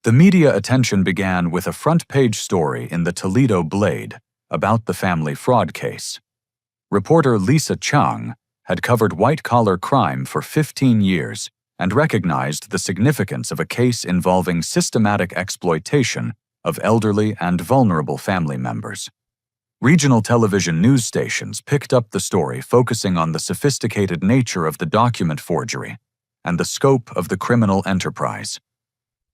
The media attention began with a front-page story in the Toledo Blade about the family fraud case. Reporter Lisa Chung had covered white-collar crime for 15 years and recognized the significance of a case involving systematic exploitation of elderly and vulnerable family members. Regional television news stations picked up the story, focusing on the sophisticated nature of the document forgery and the scope of the criminal enterprise.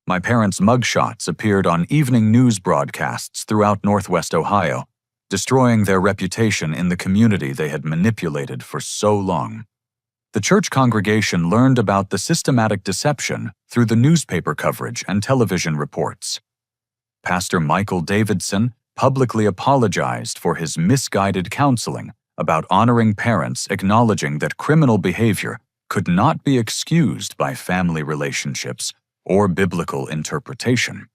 My parents' mugshots appeared on evening news broadcasts throughout Northwest Ohio, destroying their reputation in the community they had manipulated for so long. The church congregation learned about the systematic deception through the newspaper coverage and television reports. Pastor Michael Davidson publicly apologized for his misguided counseling about honoring parents, acknowledging that criminal behavior could not be excused by family relationships or biblical interpretation.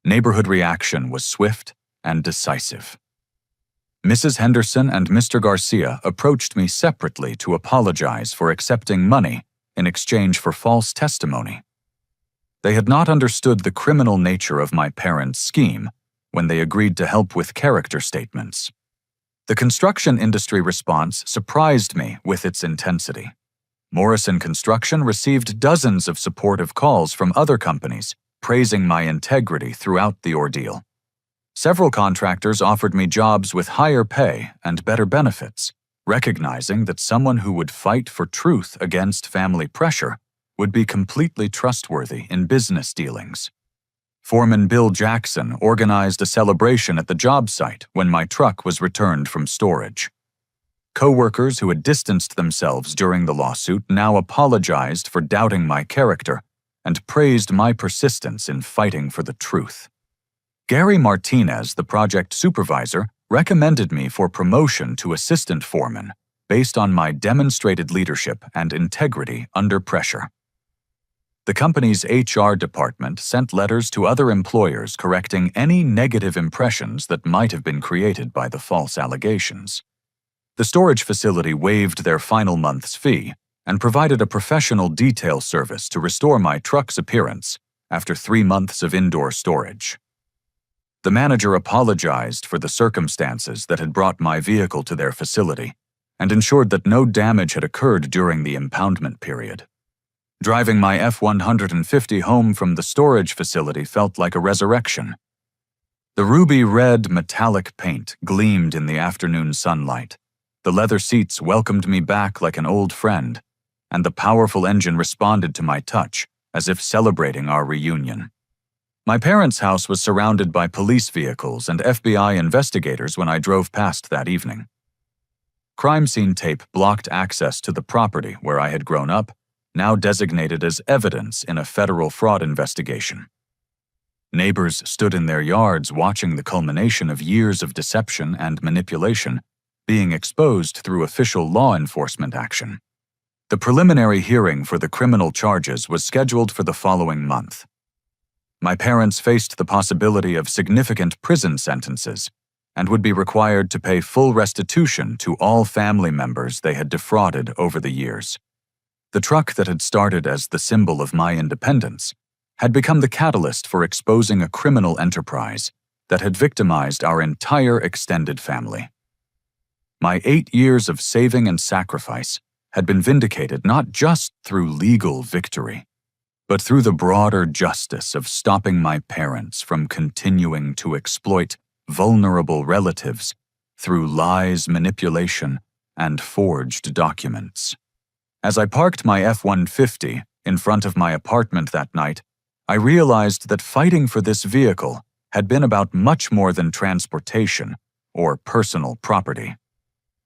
Neighborhood reaction was swift and decisive. Mrs. Henderson and Mr. Garcia approached me separately to apologize for accepting money in exchange for false testimony. They had not understood the criminal nature of my parents' scheme when they agreed to help with character statements. The construction industry response surprised me with its intensity. Morrison Construction received dozens of supportive calls from other companies, praising my integrity throughout the ordeal. Several contractors offered me jobs with higher pay and better benefits, recognizing that someone who would fight for truth against family pressure would be completely trustworthy in business dealings. Foreman Bill Jackson organized a celebration at the job site when my truck was returned from storage. Co-workers who had distanced themselves during the lawsuit now apologized for doubting my character and praised my persistence in fighting for the truth. Gary Martinez, the project supervisor, recommended me for promotion to assistant foreman based on my demonstrated leadership and integrity under pressure. The company's HR department sent letters to other employers correcting any negative impressions that might have been created by the false allegations. The storage facility waived their final month's fee and provided a professional detail service to restore my truck's appearance after 3 months of indoor storage. The manager apologized for the circumstances that had brought my vehicle to their facility and ensured that no damage had occurred during the impoundment period. Driving my F-150 home from the storage facility felt like a resurrection. The ruby red metallic paint gleamed in the afternoon sunlight. The leather seats welcomed me back like an old friend, and the powerful engine responded to my touch as if celebrating our reunion. My parents' house was surrounded by police vehicles and FBI investigators when I drove past that evening. Crime scene tape blocked access to the property where I had grown up, now designated as evidence in a federal fraud investigation. Neighbors stood in their yards watching the culmination of years of deception and manipulation being exposed through official law enforcement action. The preliminary hearing for the criminal charges was scheduled for the following month. My parents faced the possibility of significant prison sentences and would be required to pay full restitution to all family members they had defrauded over the years. The truck that had started as the symbol of my independence had become the catalyst for exposing a criminal enterprise that had victimized our entire extended family. My 8 years of saving and sacrifice had been vindicated not just through legal victory, but through the broader justice of stopping my parents from continuing to exploit vulnerable relatives through lies, manipulation, and forged documents. As I parked my F-150 in front of my apartment that night, I realized that fighting for this vehicle had been about much more than transportation or personal property.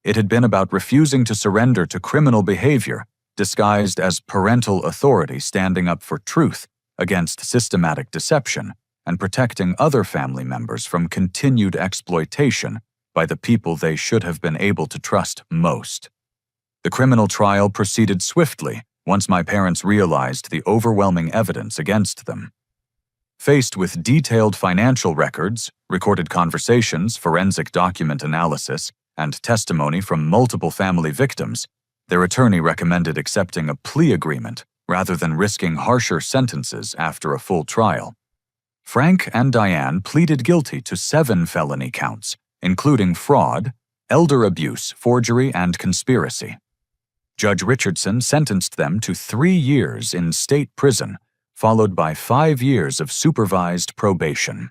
It had been about refusing to surrender to criminal behavior disguised as parental authority standing up for truth against systematic deception and protecting other family members from continued exploitation by the people they should have been able to trust most. The criminal trial proceeded swiftly once my parents realized the overwhelming evidence against them. Faced with detailed financial records, recorded conversations, forensic document analysis, and testimony from multiple family victims, their attorney recommended accepting a plea agreement rather than risking harsher sentences after a full trial. Frank and Diane pleaded guilty to 7 felony counts, including fraud, elder abuse, forgery, and conspiracy. Judge Richardson sentenced them to 3 years in state prison, followed by 5 years of supervised probation.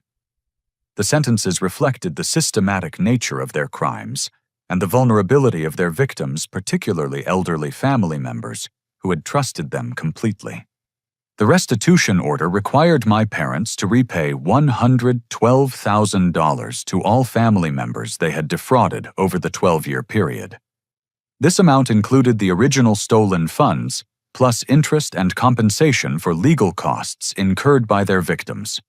The sentences reflected the systematic nature of their crimes and the vulnerability of their victims, particularly elderly family members who had trusted them completely. The restitution order required my parents to repay $112,000 to all family members they had defrauded over the 12-year period. This amount included the original stolen funds, plus interest and compensation for legal costs incurred by their victims.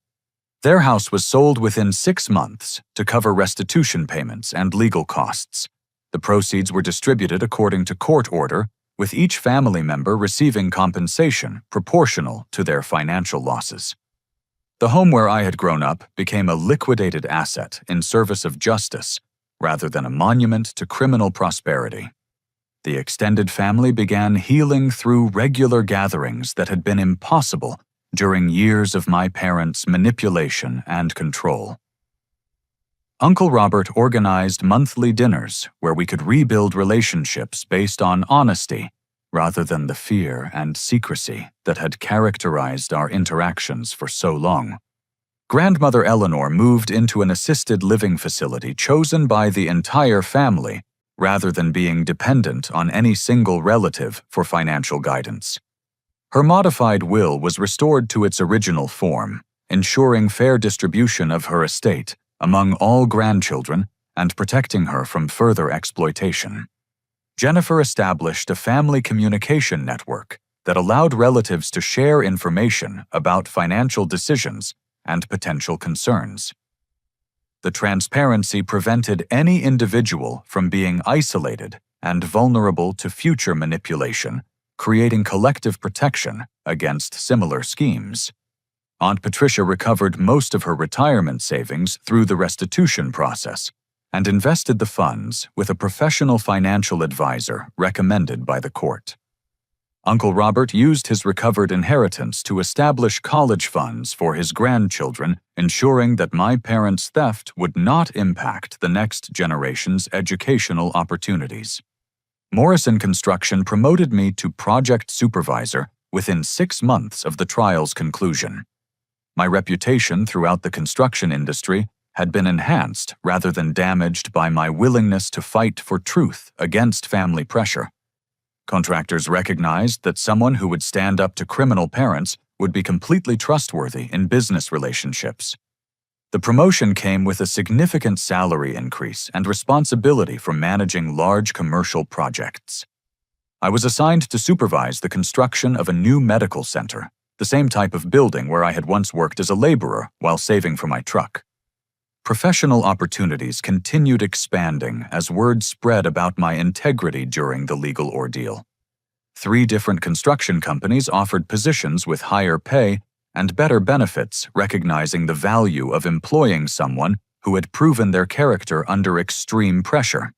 Their house was sold within 6 months to cover restitution payments and legal costs. The proceeds were distributed according to court order, with each family member receiving compensation proportional to their financial losses. The home where I had grown up became a liquidated asset in service of justice, rather than a monument to criminal prosperity. The extended family began healing through regular gatherings that had been impossible during years of my parents' manipulation and control. Uncle Robert organized monthly dinners where we could rebuild relationships based on honesty rather than the fear and secrecy that had characterized our interactions for so long. Grandmother Eleanor moved into an assisted living facility chosen by the entire family rather than being dependent on any single relative for financial guidance. Her modified will was restored to its original form, ensuring fair distribution of her estate among all grandchildren and protecting her from further exploitation. Jennifer established a family communication network that allowed relatives to share information about financial decisions and potential concerns. The transparency prevented any individual from being isolated and vulnerable to future manipulation, creating collective protection against similar schemes. Aunt Patricia recovered most of her retirement savings through the restitution process and invested the funds with a professional financial advisor recommended by the court. Uncle Robert used his recovered inheritance to establish college funds for his grandchildren, ensuring that my parents' theft would not impact the next generation's educational opportunities. Morrison Construction promoted me to project supervisor within 6 months of the trial's conclusion. My reputation throughout the construction industry had been enhanced rather than damaged by my willingness to fight for truth against family pressure. Contractors recognized that someone who would stand up to criminal parents would be completely trustworthy in business relationships. The promotion came with a significant salary increase and responsibility for managing large commercial projects. I was assigned to supervise the construction of a new medical center, the same type of building where I had once worked as a laborer while saving for my truck. Professional opportunities continued expanding as word spread about my integrity during the legal ordeal. 3 different construction companies offered positions with higher pay and better benefits, recognizing the value of employing someone who had proven their character under extreme pressure.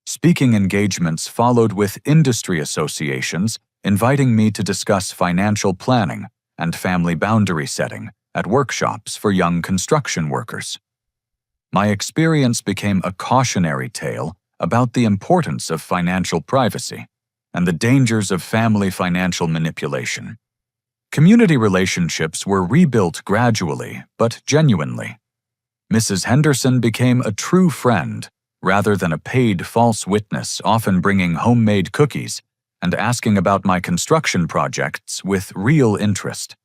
Speaking engagements followed with industry associations, inviting me to discuss financial planning and family boundary setting at workshops for young construction workers. My experience became a cautionary tale about the importance of financial privacy and the dangers of family financial manipulation. Community relationships were rebuilt gradually but genuinely. Mrs. Henderson became a true friend rather than a paid false witness, often bringing homemade cookies and asking about my construction projects with real interest.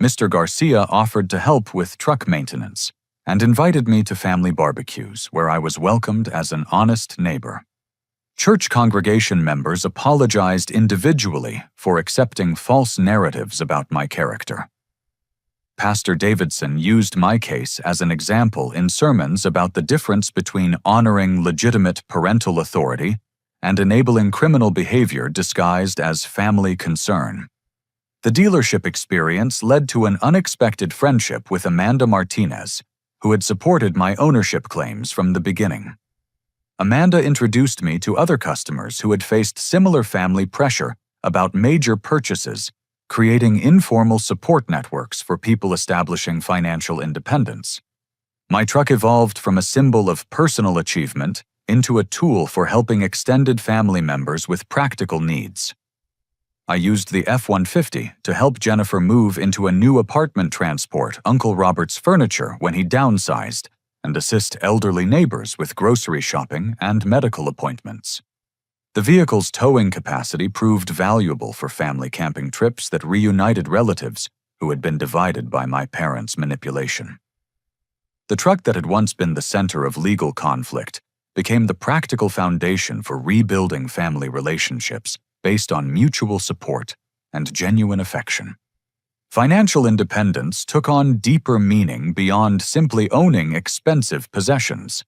Mr. Garcia offered to help with truck maintenance and invited me to family barbecues where I was welcomed as an honest neighbor. Church congregation members apologized individually for accepting false narratives about my character. Pastor Davidson used my case as an example in sermons about the difference between honoring legitimate parental authority and enabling criminal behavior disguised as family concern. The dealership experience led to an unexpected friendship with Amanda Martinez, who had supported my ownership claims from the beginning. Amanda introduced me to other customers who had faced similar family pressure about major purchases, creating informal support networks for people establishing financial independence. My truck evolved from a symbol of personal achievement into a tool for helping extended family members with practical needs. I used the F-150 to help Jennifer move into a new apartment transport Uncle Robert's furniture when he downsized and assist elderly neighbors with grocery shopping and medical appointments. The vehicle's towing capacity proved valuable for family camping trips that reunited relatives who had been divided by my parents' manipulation. The truck that had once been the center of legal conflict became the practical foundation for rebuilding family relationships based on mutual support and genuine affection. Financial independence took on deeper meaning beyond simply owning expensive possessions.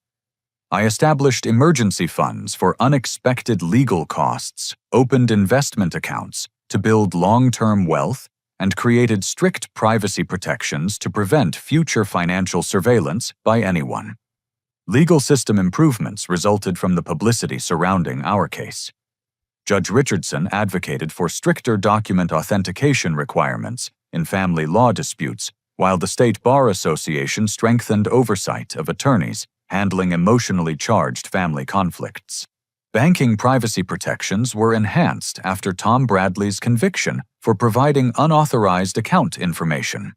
I established emergency funds for unexpected legal costs, opened investment accounts to build long-term wealth, and created strict privacy protections to prevent future financial surveillance by anyone. Legal system improvements resulted from the publicity surrounding our case. Judge Richardson advocated for stricter document authentication requirements in family law disputes, while the State Bar Association strengthened oversight of attorneys handling emotionally charged family conflicts. Banking privacy protections were enhanced after Tom Bradley's conviction for providing unauthorized account information.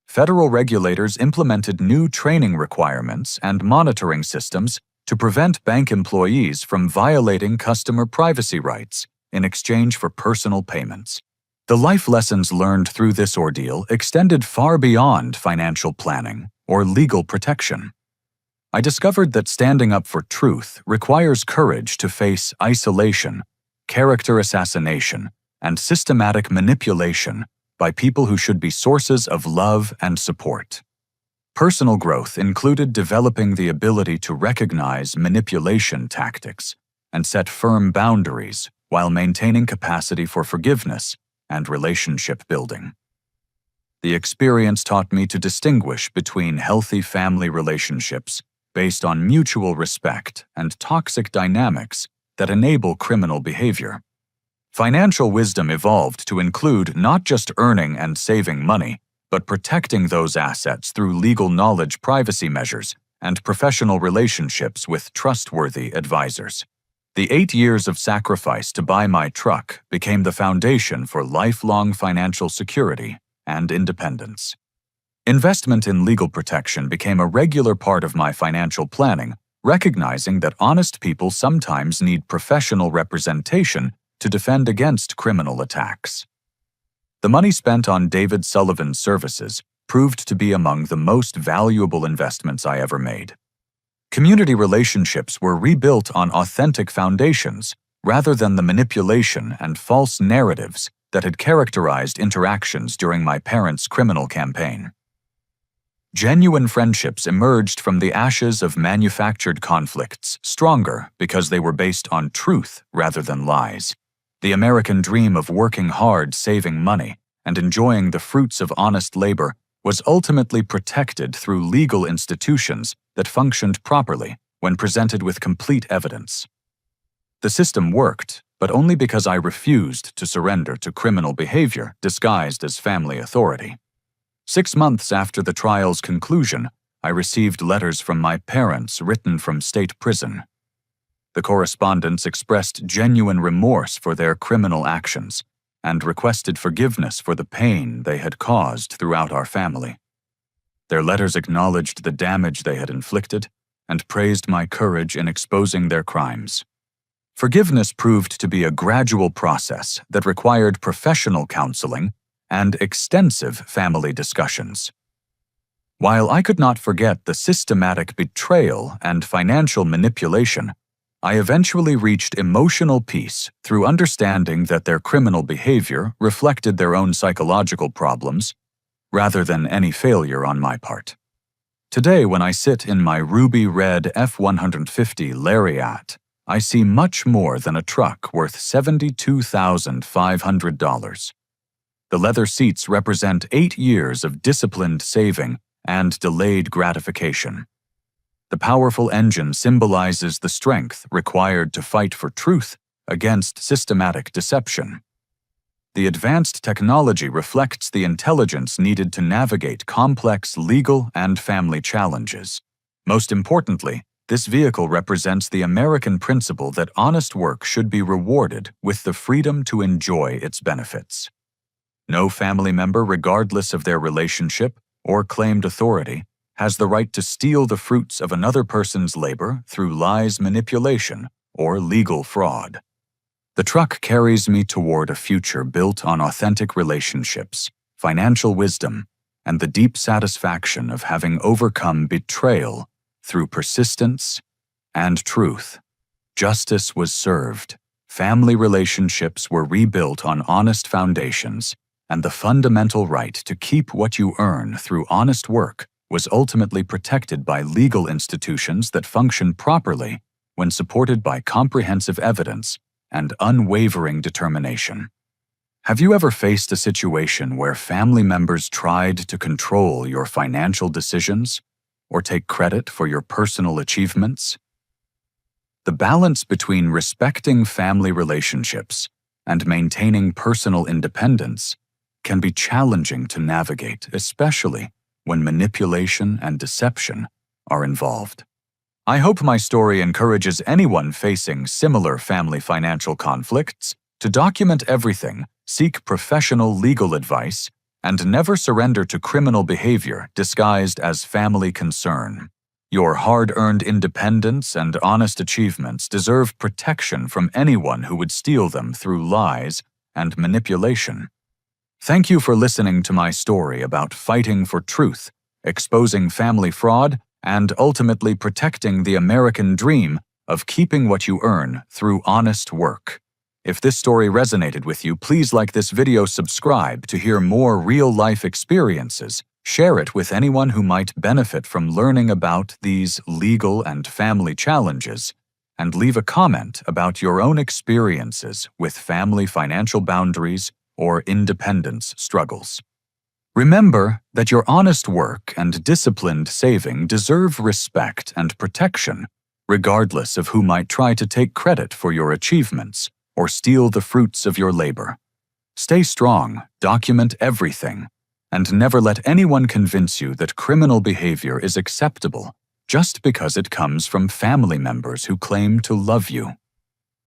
Federal regulators implemented new training requirements and monitoring systems to prevent bank employees from violating customer privacy rights in exchange for personal payments. The life lessons learned through this ordeal extended far beyond financial planning or legal protection. I discovered that standing up for truth requires courage to face isolation, character assassination, and systematic manipulation by people who should be sources of love and support. Personal growth included developing the ability to recognize manipulation tactics and set firm boundaries while maintaining capacity for forgiveness and relationship building. The experience taught me to distinguish between healthy family relationships based on mutual respect and toxic dynamics that enable criminal behavior. Financial wisdom evolved to include not just earning and saving money, but protecting those assets through legal knowledge privacy measures and professional relationships with trustworthy advisors. The 8 years of sacrifice to buy my truck became the foundation for lifelong financial security and independence. Investment in legal protection became a regular part of my financial planning, recognizing that honest people sometimes need professional representation to defend against criminal attacks. The money spent on David Sullivan's services proved to be among the most valuable investments I ever made. Community relationships were rebuilt on authentic foundations rather than the manipulation and false narratives that had characterized interactions during my parents' criminal campaign. Genuine friendships emerged from the ashes of manufactured conflicts, stronger because they were based on truth rather than lies. The American dream of working hard, saving money, and enjoying the fruits of honest labor was ultimately protected through legal institutions that functioned properly when presented with complete evidence. The system worked, but only because I refused to surrender to criminal behavior disguised as family authority. 6 months after the trial's conclusion, I received letters from my parents written from state prison. The correspondents expressed genuine remorse for their criminal actions and requested forgiveness for the pain they had caused throughout our family. Their letters acknowledged the damage they had inflicted and praised my courage in exposing their crimes. Forgiveness proved to be a gradual process that required professional counseling and extensive family discussions. While I could not forget the systematic betrayal and financial manipulation, I eventually reached emotional peace through understanding that their criminal behavior reflected their own psychological problems rather than any failure on my part. Today, when I sit in my ruby red F-150 Lariat, I see much more than a truck worth $72,500. The leather seats represent 8 years of disciplined saving and delayed gratification. The powerful engine symbolizes the strength required to fight for truth against systematic deception. The advanced technology reflects the intelligence needed to navigate complex legal and family challenges. Most importantly, this vehicle represents the American principle that honest work should be rewarded with the freedom to enjoy its benefits. No family member, regardless of their relationship or claimed authority, has the right to steal the fruits of another person's labor through lies, manipulation, or legal fraud. The truck carries me toward a future built on authentic relationships, financial wisdom, and the deep satisfaction of having overcome betrayal through persistence and truth. Justice was served, family relationships were rebuilt on honest foundations, and the fundamental right to keep what you earn through honest work was ultimately protected by legal institutions that function properly when supported by comprehensive evidence and unwavering determination. Have you ever faced a situation where family members tried to control your financial decisions or take credit for your personal achievements? The balance between respecting family relationships and maintaining personal independence can be challenging to navigate, especially when manipulation and deception are involved. I hope my story encourages anyone facing similar family financial conflicts to document everything, seek professional legal advice, and never surrender to criminal behavior disguised as family concern. Your hard-earned independence and honest achievements deserve protection from anyone who would steal them through lies and manipulation. Thank you for listening to my story about fighting for truth, exposing family fraud, and ultimately protecting the American dream of keeping what you earn through honest work. If this story resonated with you, please like this video, subscribe to hear more real-life experiences, share it with anyone who might benefit from learning about these legal and family challenges, and leave a comment about your own experiences with family financial boundaries or independence struggles. Remember that your honest work and disciplined saving deserve respect and protection, regardless of who might try to take credit for your achievements or steal the fruits of your labor. Stay strong, document everything, and never let anyone convince you that criminal behavior is acceptable just because it comes from family members who claim to love you.